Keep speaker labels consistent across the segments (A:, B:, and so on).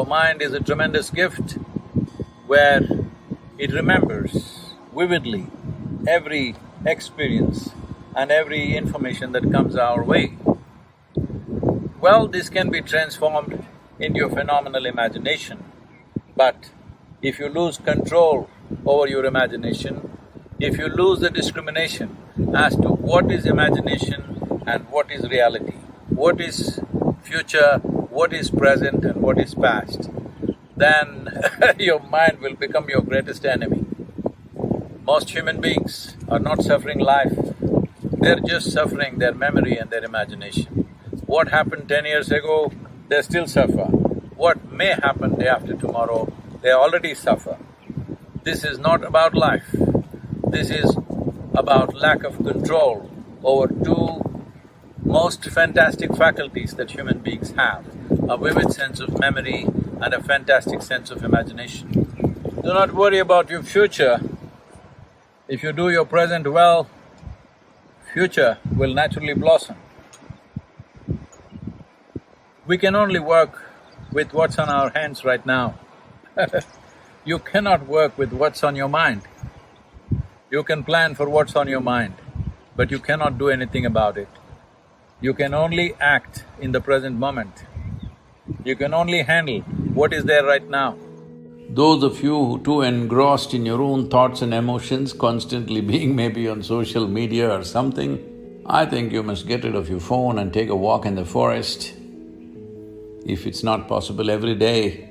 A: mind is a tremendous gift where it remembers vividly every experience and every information that comes our way. Well, this can be transformed into a phenomenal imagination, but if you lose control over your imagination, if you lose the discrimination as to what is imagination and what is reality, what is future, what is present and what is past, then your mind will become your greatest enemy. Most human beings are not suffering life, they're just suffering their memory and their imagination. What happened 10 years ago, they still suffer. What may happen day after tomorrow, they already suffer. This is not about life. This is about lack of control over two most fantastic faculties that human beings have, a vivid sense of memory and a fantastic sense of imagination. Do not worry about your future. If you do your present well, future will naturally blossom. We can only work with what's on our hands right now. You cannot work with what's on your mind. You can plan for what's on your mind, but you cannot do anything about it. You can only act in the present moment. You can only handle what is there right now. Those of you who too engrossed in your own thoughts and emotions, constantly being maybe on social media or something, I think you must get rid of your phone and take a walk in the forest. If it's not possible every day,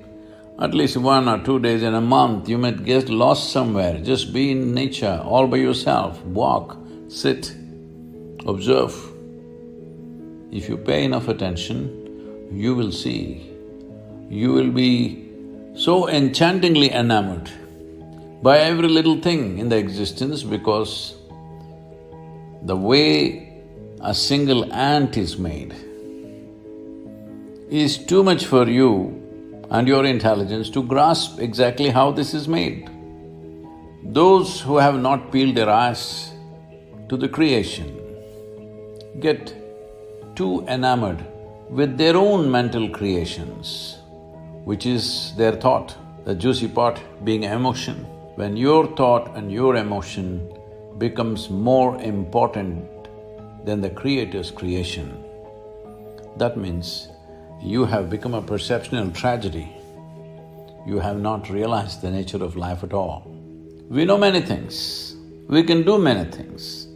A: at least 1 or 2 days in a month, you might get lost somewhere. Just be in nature, all by yourself, walk, sit, observe. If you pay enough attention, you will see, you will be so enchantingly enamored by every little thing in the existence because the way a single ant is made is too much for you and your intelligence to grasp exactly how this is made. Those who have not peeled their eyes to the creation get too enamored with their own mental creations, which is their thought, the juicy part being emotion. When your thought and your emotion becomes more important than the Creator's creation, that means you have become a perceptual tragedy. You have not realized the nature of life at all. We know many things, we can do many things,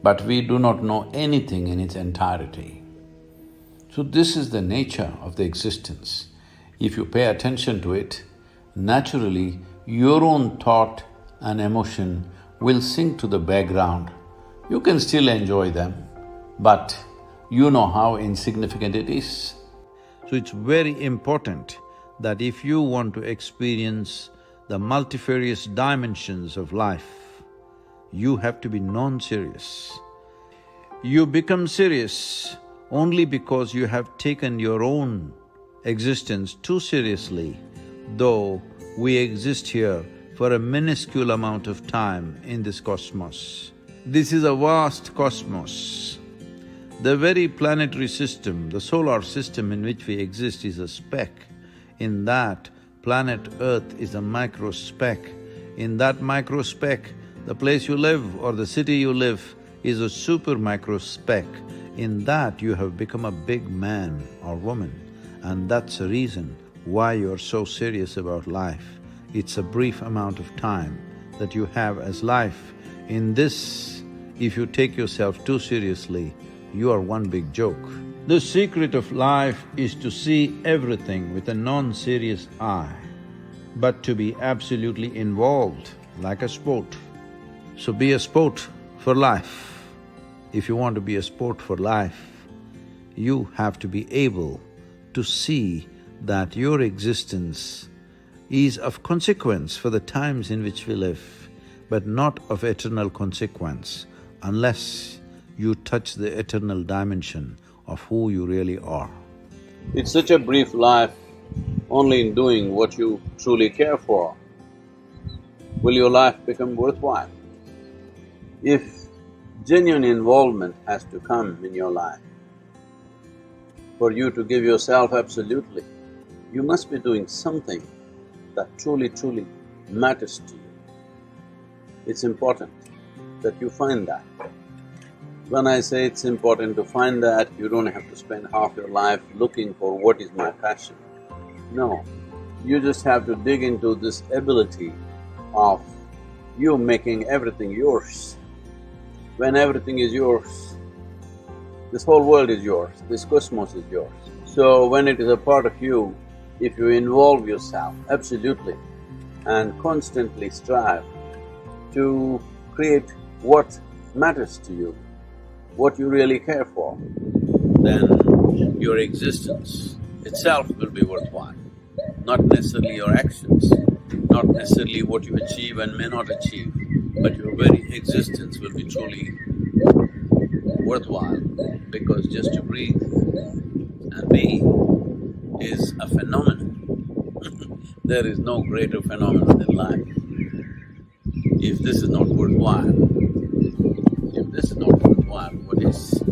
A: but we do not know anything in its entirety. So this is the nature of the existence. If you pay attention to it, naturally your own thought and emotion will sink to the background. You can still enjoy them, but you know how insignificant it is. So it's very important that if you want to experience the multifarious dimensions of life, you have to be non-serious. You become serious only because you have taken your own existence too seriously, though we exist here for a minuscule amount of time in this cosmos. This is a vast cosmos. The very planetary system, the solar system in which we exist is a speck. In that, planet Earth is a micro speck. In that micro speck, the place you live or the city you live is a super micro speck. In that, you have become a big man or woman, and that's the reason why you're so serious about life. It's a brief amount of time that you have as life. In this, if you take yourself too seriously, you are one big joke. The secret of life is to see everything with a non-serious eye, but to be absolutely involved like a sport. So be a sport for life. If you want to be a sport for life, you have to be able to see that your existence is of consequence for the times in which we live, but not of eternal consequence unless you touch the eternal dimension of who you really are. It's such a brief life, only in doing what you truly care for will your life become worthwhile. If genuine involvement has to come in your life, for you to give yourself absolutely,
B: you must be doing something that truly matters to you. It's important that you find that. When I say it's important to find that, you don't have to spend half your life looking for what is my passion. No, you just have to dig into this ability of you making everything yours. When everything is yours, this whole world is yours, this cosmos is yours. So when it is a part of you, if you involve yourself absolutely and constantly strive to create what matters to you, what you really care for, then your existence itself will be worthwhile. Not necessarily your actions, not necessarily what you achieve and may not achieve, but your very existence will be truly worthwhile, because just to breathe and be is a phenomenon. There is no greater phenomenon in life. If this is not worthwhile, what is?